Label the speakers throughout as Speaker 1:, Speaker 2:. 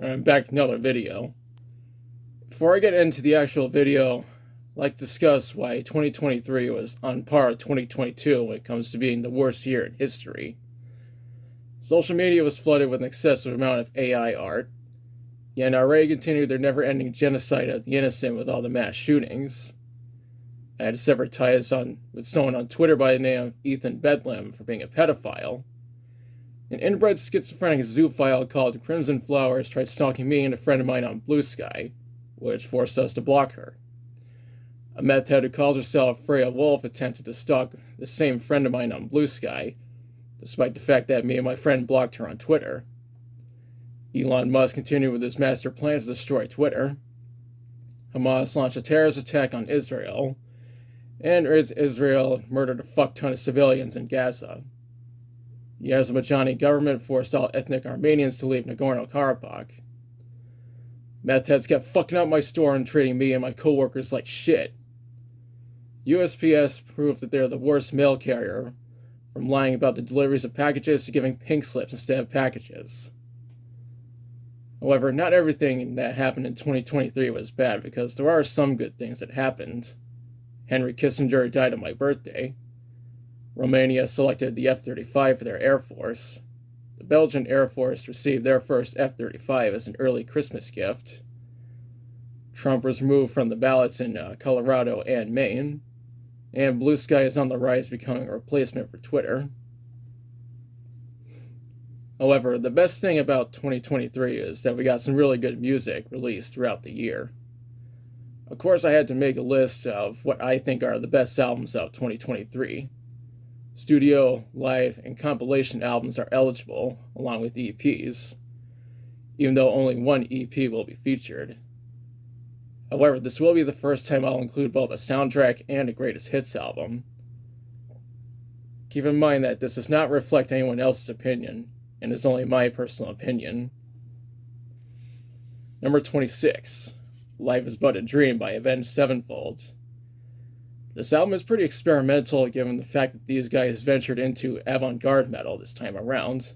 Speaker 1: I'm back with another video. Before I get into the actual video, I'd like to discuss why 2023 was on par with 2022 when it comes to being the worst year in history. Social media was flooded with an excessive amount of AI art. The NRA continued their never-ending genocide of the innocent with all the mass shootings. I had to sever ties with someone on Twitter by the name of Ethan Bedlam for being a pedophile. An inbred schizophrenic zoophile called Crimson Flowers tried stalking me and a friend of mine on Blue Sky, which forced us to block her. A meth head who calls herself Freya Wolf attempted to stalk the same friend of mine on Blue Sky, despite the fact that me and my friend blocked her on Twitter. Elon Musk continued with his master plan to destroy Twitter. Hamas launched a terrorist attack on Israel, and Israel murdered a fuck ton of civilians in Gaza. The Azerbaijani government forced all ethnic Armenians to leave Nagorno-Karabakh. Meth heads kept fucking up my store and treating me and my co-workers like shit. USPS proved that they're the worst mail carrier, from lying about the deliveries of packages to giving pink slips instead of packages. However, not everything that happened in 2023 was bad, because there are some good things that happened. Henry Kissinger died on my birthday. Romania selected the F-35 for their Air Force. The Belgian Air Force received their first F-35 as an early Christmas gift. Trump was removed from the ballots in Colorado and Maine. And Blue Sky is on the rise, becoming a replacement for Twitter. However, the best thing about 2023 is that we got some really good music released throughout the year. Of course, I had to make a list of what I think are the best albums of 2023. Studio, live, and compilation albums are eligible, along with EPs, even though only one EP will be featured. However, this will be the first time I'll include both a soundtrack and a greatest hits album. Keep in mind that this does not reflect anyone else's opinion, and is only my personal opinion. Number 26, Life is But a Dream by Avenged Sevenfold. This album is pretty experimental given the fact that these guys ventured into avant-garde metal this time around.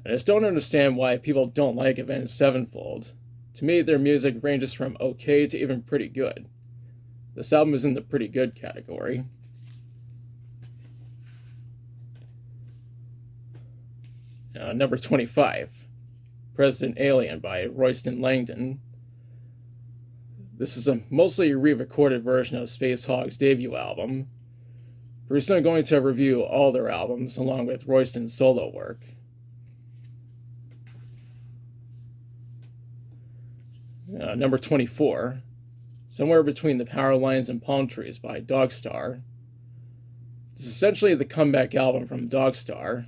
Speaker 1: I just don't understand why people don't like Avenged Sevenfold. To me, their music ranges from okay to even pretty good. This album is in the pretty good category. Number 25, President Alien by Royston Langdon. This is a mostly re-recorded version of Spacehog's debut album. We're still going to review all their albums along with Royston's solo work. Number 24, Somewhere Between the Power Lines and Palm Trees by Dogstar. This is essentially the comeback album from Dogstar,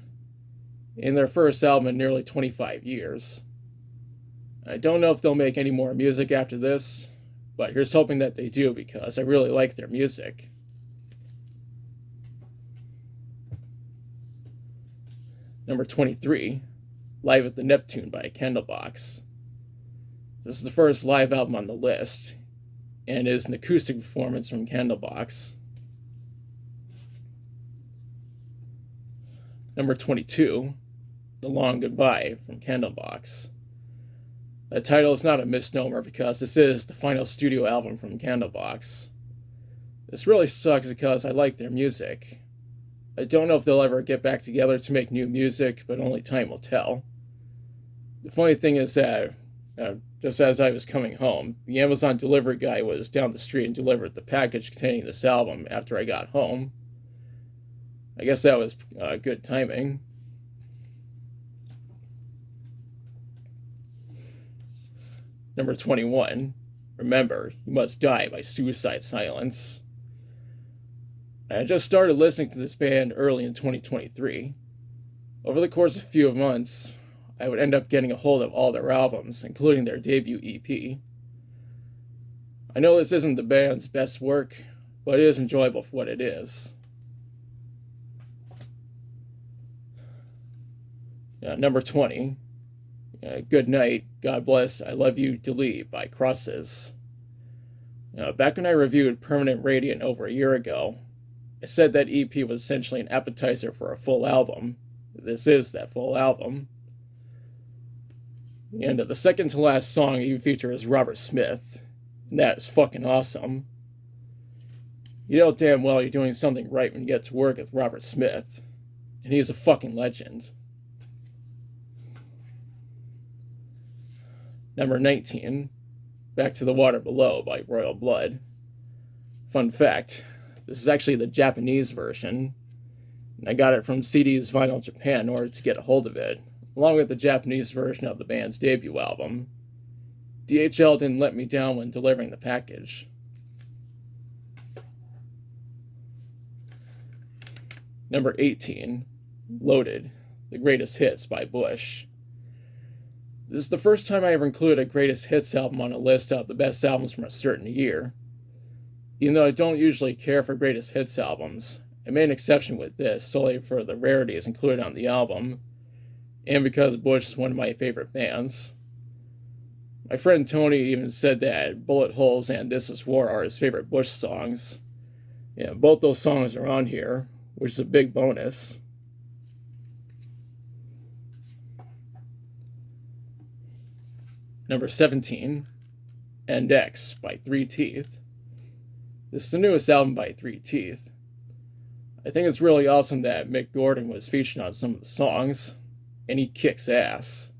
Speaker 1: in their first album in nearly 25 years. I don't know if they'll make any more music after this, but here's hoping that they do, because I really like their music. Number 23, Live at the Neptune by Candlebox. This is the first live album on the list, and is an acoustic performance from Candlebox. Number 22, The Long Goodbye from Candlebox. The title is not a misnomer, because this is the final studio album from Candlebox. This really sucks because I like their music. I don't know if they'll ever get back together to make new music, but only time will tell. The funny thing is that, just as I was coming home, the Amazon delivery guy was down the street and delivered the package containing this album after I got home. I guess that was good timing. Number 21, Remember, You Must Die by Suicide Silence. I just started listening to this band early in 2023. Over the course of a few months, I would end up getting a hold of all their albums, including their debut EP. I know this isn't the band's best work, but it is enjoyable for what it is. Number 20, Good Night, God Bless, I Love You, Delete by Crosses. Back when I reviewed Permanent Radiant over a year ago, I said that EP was essentially an appetizer for a full album. This is that full album. And the second to last song even features Robert Smith, and that is fucking awesome. You know damn well you're doing something right when you get to work with Robert Smith, and he's a fucking legend. Number 19, Back to the Water Below by Royal Blood. Fun fact, this is actually the Japanese version, and I got it from CD's Vinyl Japan in order to get a hold of it, along with the Japanese version of the band's debut album. DHL didn't let me down when delivering the package. Number 18, Loaded, The Greatest Hits by Bush. This is the first time I ever included a Greatest Hits album on a list of the best albums from a certain year. Even though I don't usually care for Greatest Hits albums, I made an exception with this solely for the rarities included on the album, and because Bush is one of my favorite bands. My friend Tony even said that Bullet Holes and This Is War are his favorite Bush songs. Yeah, both those songs are on here, which is a big bonus. Number 17, End X by Three Teeth. This is the newest album by Three Teeth. I think it's really awesome that Mick Gordon was featured on some of the songs, and he kicks ass.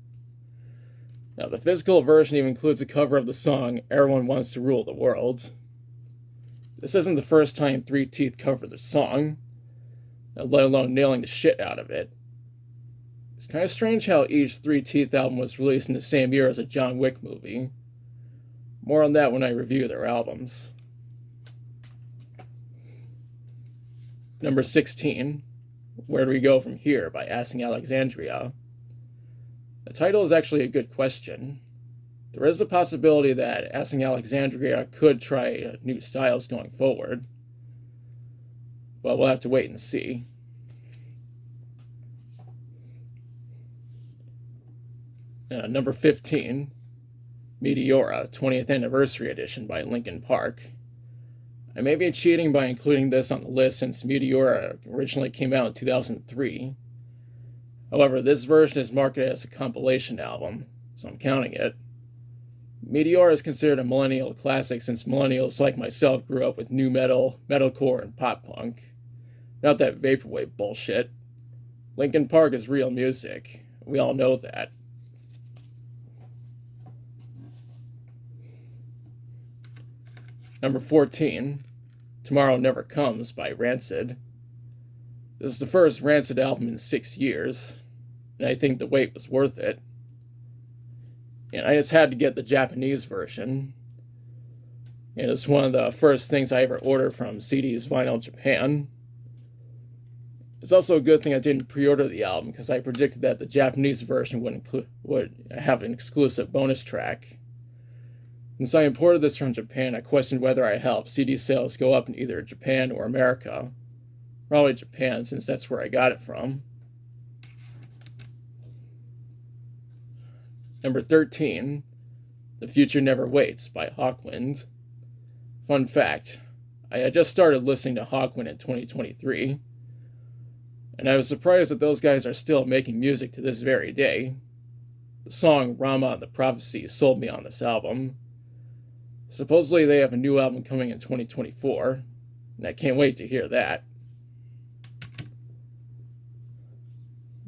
Speaker 1: Now, the physical version even includes a cover of the song Everyone Wants to Rule the World. This isn't the first time Three Teeth covered the song, let alone nailing the shit out of it. It's kind of strange how each Three Teeth album was released in the same year as a John Wick movie. More on that when I review their albums. Number 16, Where Do We Go From Here by Asking Alexandria. The title is actually a good question. There is a possibility that Asking Alexandria could try new styles going forward, but we'll have to wait and see. Number 15, Meteora, 20th Anniversary Edition by Linkin Park. I may be cheating by including this on the list since Meteora originally came out in 2003. However, this version is marketed as a compilation album, so I'm counting it. Meteora is considered a millennial classic since millennials like myself grew up with nu metal, metalcore, and pop punk. Not that vaporwave bullshit. Linkin Park is real music. We all know that. Number 14, Tomorrow Never Comes by Rancid. This is the first Rancid album in 6 years, and I think the wait was worth it. And I just had to get the Japanese version. And it's one of the first things I ever ordered from CD's Vinyl Japan. It's also a good thing I didn't pre-order the album because I predicted that the Japanese version would have an exclusive bonus track. Since I imported this from Japan, I questioned whether I helped CD sales go up in either Japan or America. Probably Japan, since that's where I got it from. Number 13, The Future Never Waits by Hawkwind. Fun fact, I had just started listening to Hawkwind in 2023, and I was surprised that those guys are still making music to this very day. The song Rama and the Prophecy sold me on this album. Supposedly they have a new album coming in 2024, and I can't wait to hear that.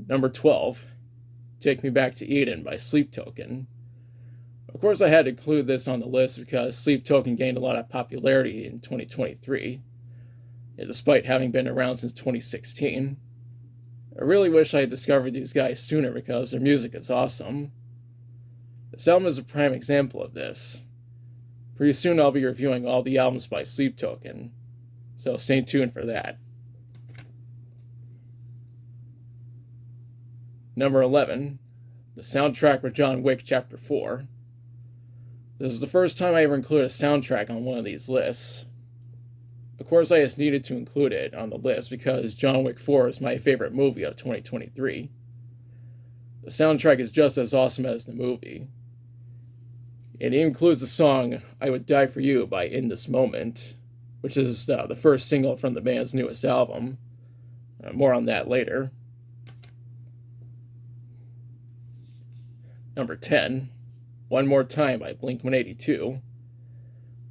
Speaker 1: Number 12, Take Me Back to Eden by Sleep Token. Of course I had to include this on the list because Sleep Token gained a lot of popularity in 2023, despite having been around since 2016. I really wish I had discovered these guys sooner because their music is awesome. This album is a prime example of this. Pretty soon I'll be reviewing all the albums by Sleep Token, so stay tuned for that. Number 11, the soundtrack for John Wick Chapter 4. This is the first time I ever included a soundtrack on one of these lists. Of course, I just needed to include it on the list because John Wick 4 is my favorite movie of 2023. The soundtrack is just as awesome as the movie. It includes the song I Would Die For You by In This Moment, which is the first single from the band's newest album. More on that later. Number 10, One More Time by Blink-182.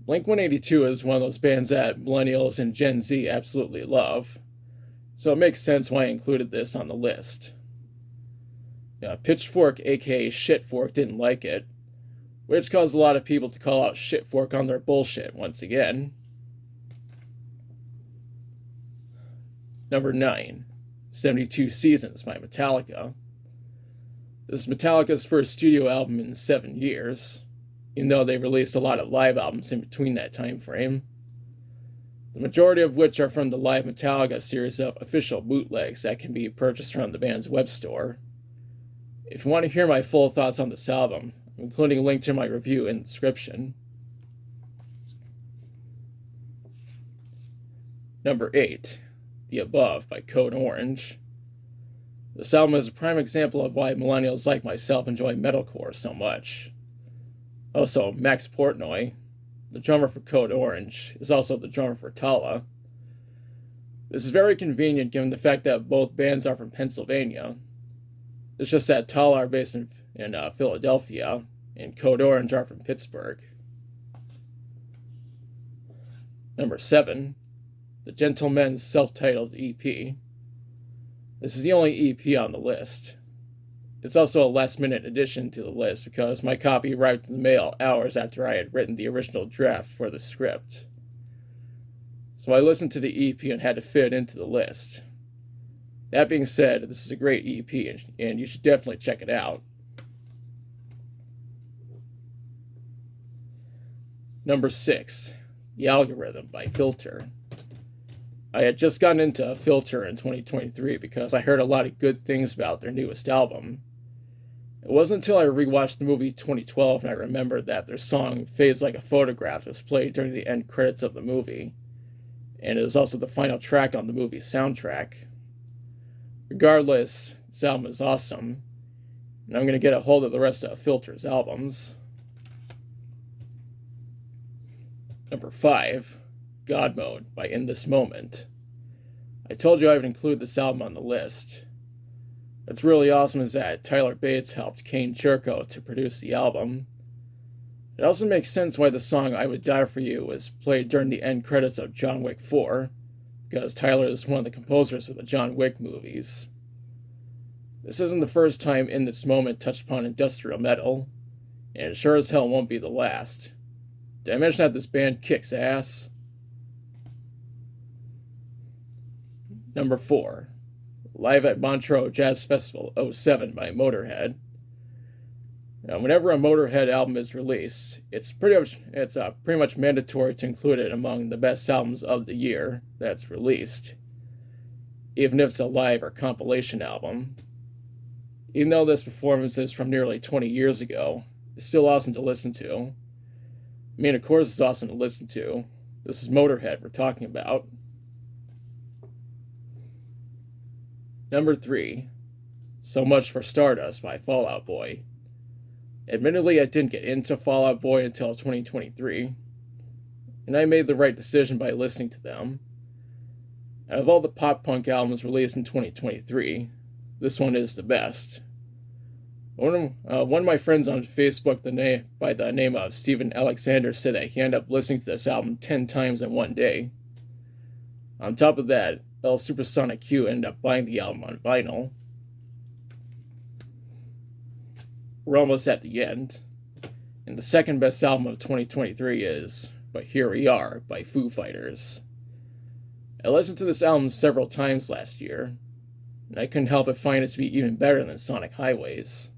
Speaker 1: Blink-182 is one of those bands that millennials and Gen Z absolutely love, so it makes sense why I included this on the list. Pitchfork, aka Shitfork, didn't like it, which caused a lot of people to call out Shitfork on their bullshit once again. Number 9, 72 Seasons by Metallica. This is Metallica's first studio album in 7 years, even though they released a lot of live albums in between that time frame. The majority of which are from the Live Metallica series of official bootlegs that can be purchased from the band's web store. If you want to hear my full thoughts on this album, I'm including a link to my review in the description. Number 8, The Above by Code Orange. This album is a prime example of why millennials like myself enjoy metalcore so much. Also, Max Portnoy, the drummer for Code Orange, is also the drummer for Talla. This is very convenient given the fact that both bands are from Pennsylvania. It's just that Talla are based in Philadelphia, and Code Orange are from Pittsburgh. Number 7, The Gentlemen's self-titled EP. This is the only EP on the list. It's also a last-minute addition to the list because my copy arrived in the mail hours after I had written the original draft for the script. So I listened to the EP and had to fit it into the list. That being said, this is a great EP and you should definitely check it out. Number 6, The Algorithm by Filter. I had just gotten into Filter in 2023 because I heard a lot of good things about their newest album. It wasn't until I rewatched the movie 2012 and I remembered that their song Fades Like a Photograph was played during the end credits of the movie, and it is also the final track on the movie's soundtrack. Regardless, this album is awesome, and I'm going to get a hold of the rest of Filter's albums. Number 5, God Mode by In This Moment. I told you I would include this album on the list. What's really awesome is that Tyler Bates helped Kane Churko to produce the album. It also makes sense why the song I Would Die For You was played during the end credits of John Wick 4, because Tyler is one of the composers of the John Wick movies. This isn't the first time In This Moment touched upon industrial metal, and it sure as hell won't be the last. Did I mention that this band kicks ass? Number 4, Live at Montreux Jazz Festival 07 by Motorhead. Now, whenever a Motorhead album is released, it's pretty much mandatory to include it among the best albums of the year that's released, even if it's a live or compilation album. Even though this performance is from nearly 20 years ago, it's still awesome to listen to. I mean, of course it's awesome to listen to. This is Motorhead we're talking about. Number 3, So Much for Stardust by Fall Out Boy. Admittedly, I didn't get into Fall Out Boy until 2023, and I made the right decision by listening to them. Out of all the pop punk albums released in 2023, this one is the best. One of my friends on Facebook by the name of Steven Alexander said that he ended up listening to this album 10 times in one day. On top of that, El Supersonic Q ended up buying the album on vinyl. We're almost at the end, and the second best album of 2023 is But Here We Are by Foo Fighters. I listened to this album several times last year, and I couldn't help but find it to be even better than Sonic Highways.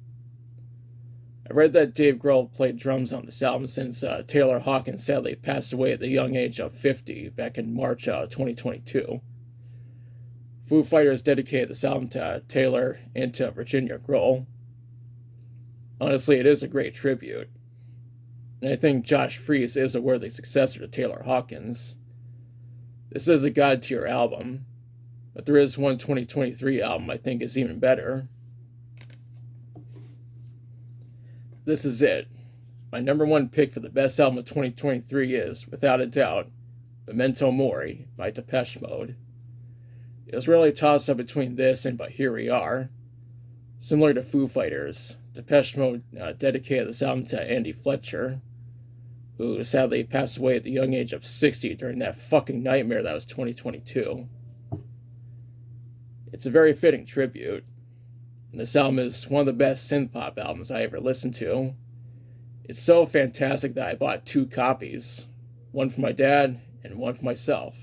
Speaker 1: I read that Dave Grohl played drums on this album since Taylor Hawkins sadly passed away at the young age of 50 back in March 2022. Foo Fighters dedicated this album to Taylor and to Virginia Grohl. Honestly, it is a great tribute, and I think Josh Freese is a worthy successor to Taylor Hawkins. This is a god-tier album, but there is one 2023 album I think is even better. This is it. My number 1 pick for the best album of 2023 is, without a doubt, Memento Mori by Depeche Mode. It was really a toss-up between this and But Here We Are. Similar to Foo Fighters, Depeche Mode dedicated this album to Andy Fletcher, who sadly passed away at the young age of 60 during that fucking nightmare that was 2022. It's a very fitting tribute, and this album is one of the best synth-pop albums I ever listened to. It's so fantastic that I bought 2 copies, one for my dad and one for myself.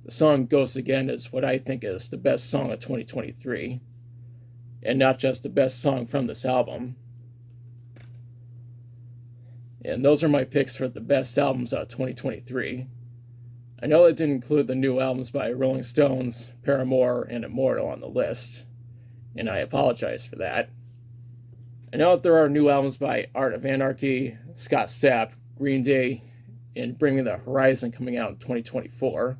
Speaker 1: The song Ghost Again is what I think is the best song of 2023, and not just the best song from this album. And those are my picks for the best albums of 2023. I know that didn't include the new albums by Rolling Stones, Paramore, and Immortal on the list, and I apologize for that. I know that there are new albums by Art of Anarchy, Scott Stapp, Green Day, and Bring Me the Horizon coming out in 2024,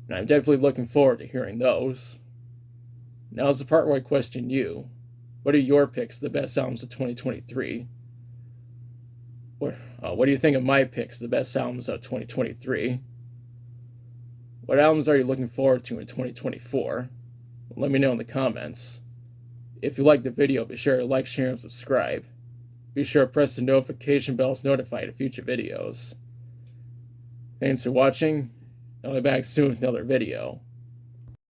Speaker 1: and I'm definitely looking forward to hearing those. Now's the part where I question you. What are your picks of the best albums of 2023? What do you think of my picks of the best albums of 2023? What albums are you looking forward to in 2024? Let me know in the comments. If you liked the video, be sure to like, share, and subscribe. Be sure to press the notification bell to notify of future videos. Thanks for watching. I'll be back soon with another video.